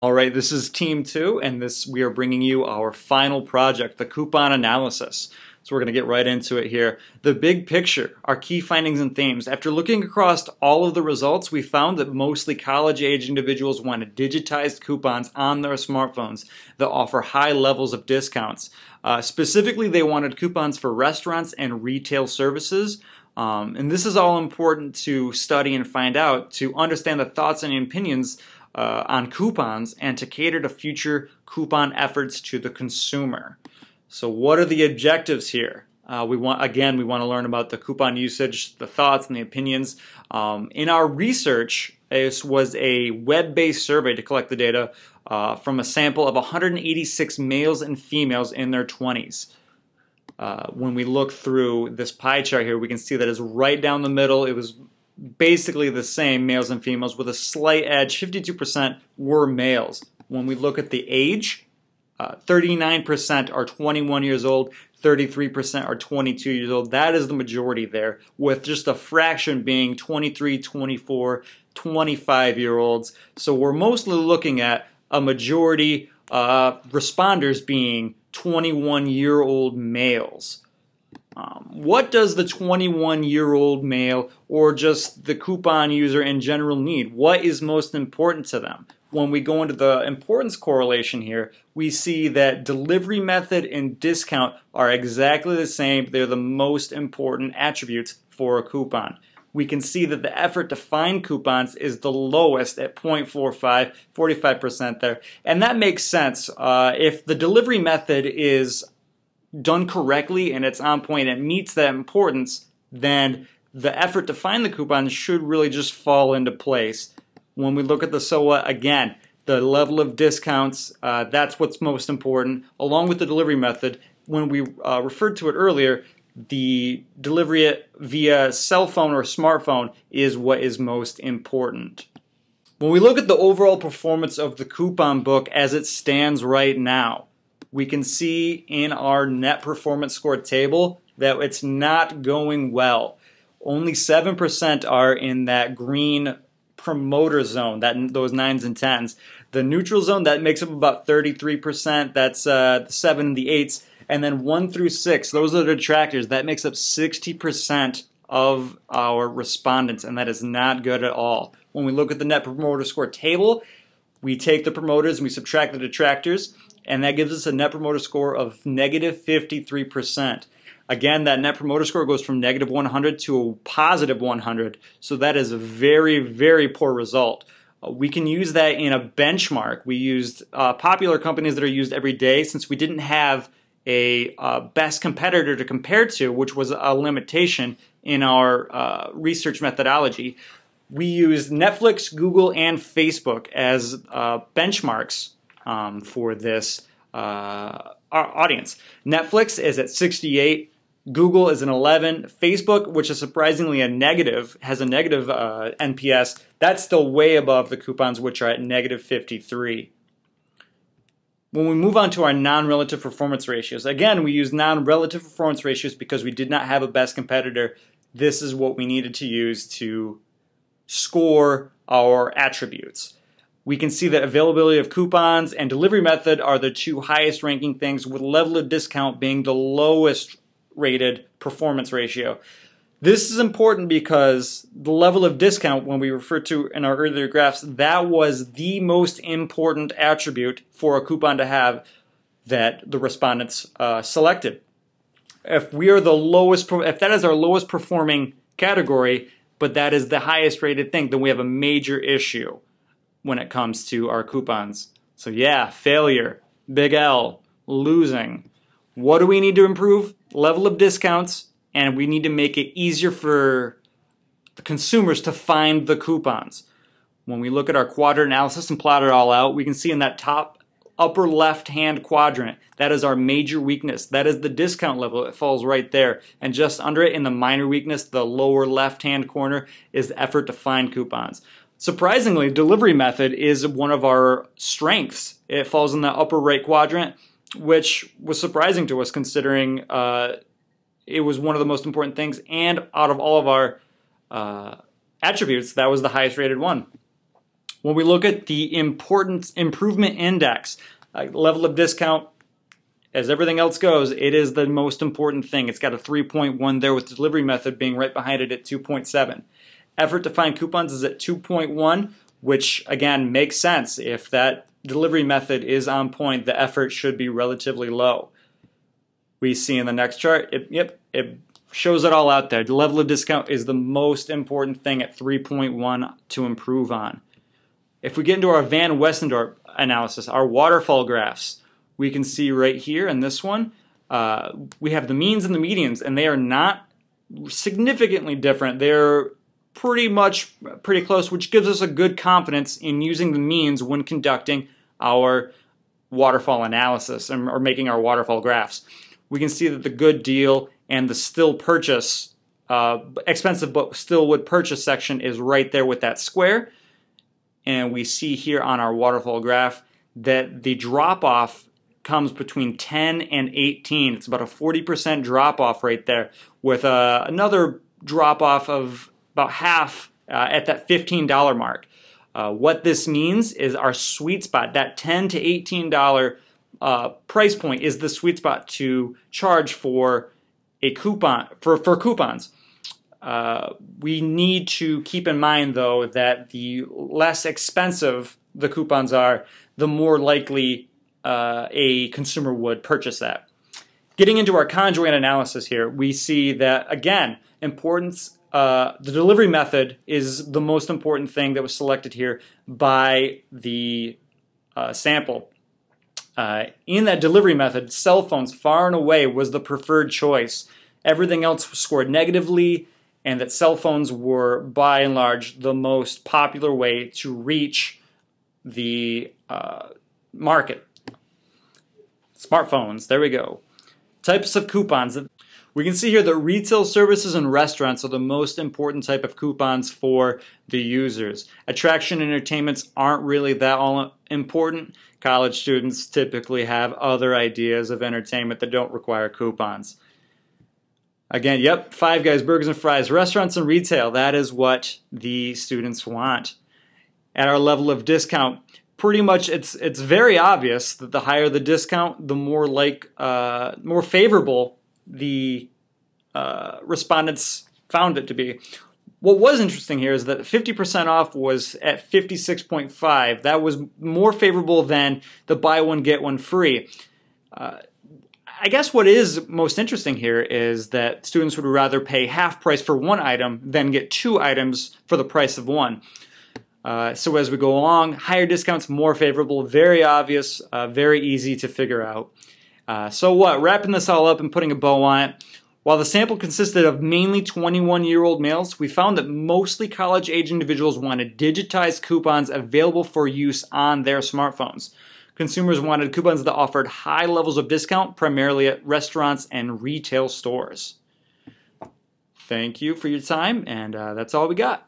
All right, this is Team 2, and we are bringing you our final project, the coupon analysis. So we're going to get right into it here. The big picture, our key findings and themes. After looking across all of the results, we found that mostly college-age individuals wanted digitized coupons on their smartphones that offer high levels of discounts. Specifically, they wanted coupons for restaurants and retail services. And this is all important to study and find out to understand the thoughts and opinions on coupons and to cater to future coupon efforts to the consumer. So what are the objectives here? We want to learn about the coupon usage, the thoughts and the opinions. In our research, this was a web-based survey to collect the data from a sample of 186 males and females in their 20s. When we look through this pie chart here, we can see that it's right down the middle. It was basically the same, males and females, with a slight edge. 52% were males. When we look at the age, 39% are 21 years old, 33% are 22 years old. That is the majority there, with just a fraction being 23, 24, 25-year-olds. So we're mostly looking at a majority responders being 21-year-old males. What does the 21-year-old male or just the coupon user in general need? What is most important to them? When we go into the importance correlation here, we see that delivery method and discount are exactly the same. They're the most important attributes for a coupon. We can see that the effort to find coupons is the lowest at 0.45, 45% there. And that makes sense. If the delivery method is done correctly and it's on point, it meets that importance, then the effort to find the coupons should really just fall into place. When we look at the so what, again, the level of discounts, that's what's most important, along with the delivery method. When we referred to it earlier, the delivery via cell phone or smartphone is what is most important. When we look at the overall performance of the coupon book as it stands right now, we can see in our net performance score table that it's not going well. Only 7% are in that green promoter zone, those 9s and 10s. The neutral zone, that makes up about 33%. That's the 7 and the 8s. And then 1 through 6, those are the detractors. That makes up 60% of our respondents, and that is not good at all. When we look at the net promoter score table, we take the promoters and we subtract the detractors, and that gives us a net promoter score of negative 53%. Again, that net promoter score goes from negative 100 to a positive 100, so that is a very, very poor result. We can use that in a benchmark. We used popular companies that are used every day since we didn't have a best competitor to compare to, which was a limitation in our research methodology. We used Netflix, Google, and Facebook as benchmarks for this audience. Netflix is at 68, Google is an 11, Facebook, which is surprisingly has a negative NPS, that's still way above the coupons, which are at negative 53. When we move on to our non-relative performance ratios, again, we use non-relative performance ratios because we did not have a best competitor. This is what we needed to use to score our attributes. We can see that availability of coupons and delivery method are the two highest ranking things, with level of discount being the lowest rated performance ratio. This is important because the level of discount, when we referred to in our earlier graphs, that was the most important attribute for a coupon to have that the respondents selected. If that is our lowest performing category, but that is the highest rated thing, then we have a major issue when it comes to our coupons. So yeah, failure, big L, losing. What do we need to improve? Level of discounts, and we need to make it easier for the consumers to find the coupons. When we look at our quadrant analysis and plot it all out, we can see in that top upper left-hand quadrant, that is our major weakness. That is the discount level. It falls right there. And just under it in the minor weakness, the lower left-hand corner, is the effort to find coupons. Surprisingly, delivery method is one of our strengths. It falls in the upper right quadrant, which was surprising to us considering it was one of the most important things, and out of all of our attributes, that was the highest rated one. When we look at the improvement index, level of discount, as everything else goes, it is the most important thing. It's got a 3.1 there with the delivery method being right behind it at 2.7. Effort to find coupons is at 2.1, which again makes sense. If that delivery method is on point, the effort should be relatively low. We see in the next chart, it shows it all out there. The level of discount is the most important thing at 3.1 to improve on. If we get into our Van Westendorp analysis, our waterfall graphs, we can see right here in this one, we have the means and the medians, and they are not significantly different. They're pretty close, which gives us a good confidence in using the means when conducting our waterfall analysis or making our waterfall graphs. We can see that the good deal and the still purchase, expensive but still would purchase section is right there with that square. And we see here on our waterfall graph that the drop-off comes between 10 and 18. It's about a 40% drop-off right there, with another drop-off of about half at that $15 mark. What this means is our sweet spot, that $10 to $18 price point, is the sweet spot to charge for a coupon for coupons. We need to keep in mind, though, that the less expensive the coupons are, the more likely a consumer would purchase that. Getting into our conjoint analysis here, we see that, again, the delivery method is the most important thing that was selected here by the sample. In that delivery method, cell phones far and away was the preferred choice. Everything else was scored negatively, and that cell phones were, by and large, the most popular way to reach the market. Smartphones, there we go. Types of coupons. We can see here that retail services and restaurants are the most important type of coupons for the users. Attraction and entertainments aren't really that all important. College students typically have other ideas of entertainment that don't require coupons. Again, yep, Five Guys, burgers and fries, restaurants and retail, that is what the students want. At our level of discount, pretty much it's very obvious that the higher the discount, the more favorable the respondents found it to be. What was interesting here is that 50% off was at 56.5. That was more favorable than the buy one get one free. I guess what is most interesting here is that students would rather pay half price for one item than get two items for the price of one. So as we go along, higher discounts, more favorable, very obvious, very easy to figure out. So what, wrapping this all up and putting a bow on it, while the sample consisted of mainly 21-year-old males, we found that mostly college-age individuals wanted digitized coupons available for use on their smartphones. Consumers wanted coupons that offered high levels of discount, primarily at restaurants and retail stores. Thank you for your time, and that's all we got.